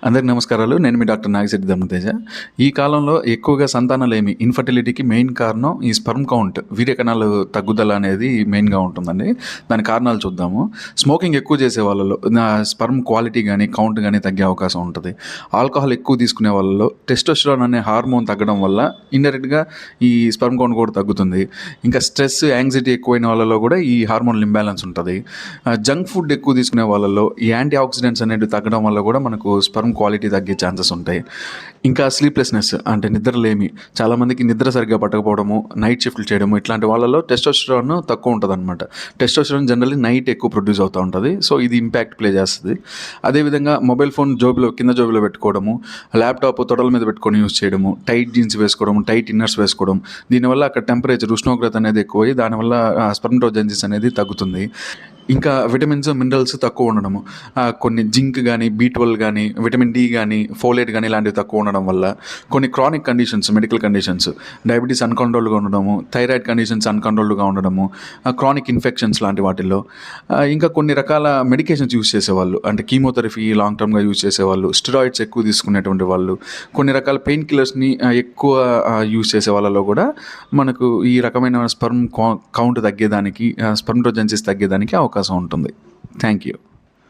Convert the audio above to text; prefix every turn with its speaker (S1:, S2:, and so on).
S1: అందరికి నమస్కారాలు. నేను మీ డాక్టర్ నాగిశెట్టి ధర్మతేజ. ఈ కాలంలో ఎక్కువగా సంతానలేమి, ఇన్‌ఫర్టిలిటీకి మెయిన్ కారణం ఈ స్పెర్మ్ కౌంట్, వీర్య కణాలు తగ్గుదల అనేది మెయిన్‌గా ఉంటుందండి. దాని కారణాలు చూద్దాము. స్మోకింగ్ ఎక్కువ చేసే వాళ్ళలో స్పెర్మ్ క్వాలిటీ గానీ, కౌంట్ గానీ తగ్గే అవకాశం ఉంటది. ఆల్కహాల్ ఎక్కువ తీసుకునే వాళ్ళలో టెస్టోస్టెరాన్ అనే హార్మోన్ తగ్గడం వల్ల ఇండైరెక్ట్‌గా ఈ స్పెర్మ్ కౌంట్ కూడా తగ్గుతుంది. ఇంకా స్ట్రెస్, యాంగ్జైటీ ఎక్కువైన వాళ్ళలో కూడా ఈ హార్మోనల్ ఇంబాలెన్స్ ఉంటది. జంక్ ఫుడ్ ఎక్కువ తీసుకునే వాళ్ళలో ఈ యాంటీ ఆక్సిడెంట్స్ అనేటివి తగ్గడం వల్ల కూడా మనకు స్పెర్మ్ క్వాలిటీ తగ్గే ఛాన్సెస్ ఉంటాయి. ఇంకా స్లీప్లెస్‌నెస్ అంటే నిద్రలేమి, చాలామందికి నిద్ర సరిగ్గా పట్టకపోవడము, నైట్ షిఫ్ట్‌లు చేయడము, ఇట్లాంటి వాళ్ళలో టెస్టోస్టెరాన్ తక్కువ ఉంటదనమాట. టెస్టోస్టెరాన్ జనరల్లీ నైట్ ఎక్కువ ప్రొడ్యూస్ అవుతా ఉంటది. సో, ఇది ఇంపాక్ట్ ప్లే చేస్తది. అదేవిధంగా మొబైల్ ఫోన్ కింద జోబులో పెట్టుకోవడము, ల్యాప్‌టాప్ తొడల మీద పెట్టుకొని యూజ్ చేయడము, టైట్ జీన్స్ వేసుకోవడం, టైట్ ఇన్నర్స్ వేసుకోవడం, దీనివల్ల అక్కడ టెంపరేచర్, ఉష్ణోగ్రత అనేది ఎక్కువై దానివల్ల స్పెర్మటోజెనిసిస్ అనేది తగ్గుతుంది. ఇంకా విటమిన్స్, మినరల్స్ తక్కువ ఉండడము, కొన్ని జింక్ గానీ, బి12 గానీ, విటమిన్ డి గానీ, ఫోలేట్ గానీ ఇలాంటివి తక్కువ ఉండడం వల్ల కొన్ని chronic conditions, medical conditions, diabetes అన్‌కంట్రోల్డ్‌గా ఉండడము, థైరాయిడ్ కండిషన్స్ అన్‌కంట్రోల్డ్‌గా ఉండడము, క్రానిక్ ఇన్ఫెక్షన్స్ లాంటి వాటిల్లో, ఇంకా కొన్ని రకాల మెడికేషన్స్ యూజ్ చేసేవాళ్ళు, అంటే కీమోథెరపీ లాంగ్ టర్మ్‌గా యూజ్ చేసేవాళ్ళు, స్టెరాయిడ్స్ ఎక్కువ తీసుకునేటువంటి వాళ్ళు, కొన్ని రకాల పెయిన్ కిల్లర్స్‌ని ఎక్కువ యూజ్ చేసే వాళ్ళలో కూడా మనకు ఈ రకమైన స్పెర్మ్ కౌంట్ తగ్గేదానికి, స్పెర్మటోజెనిసిస్ తగ్గేదానికి అవకాశం ఉంటుంది. Thank you.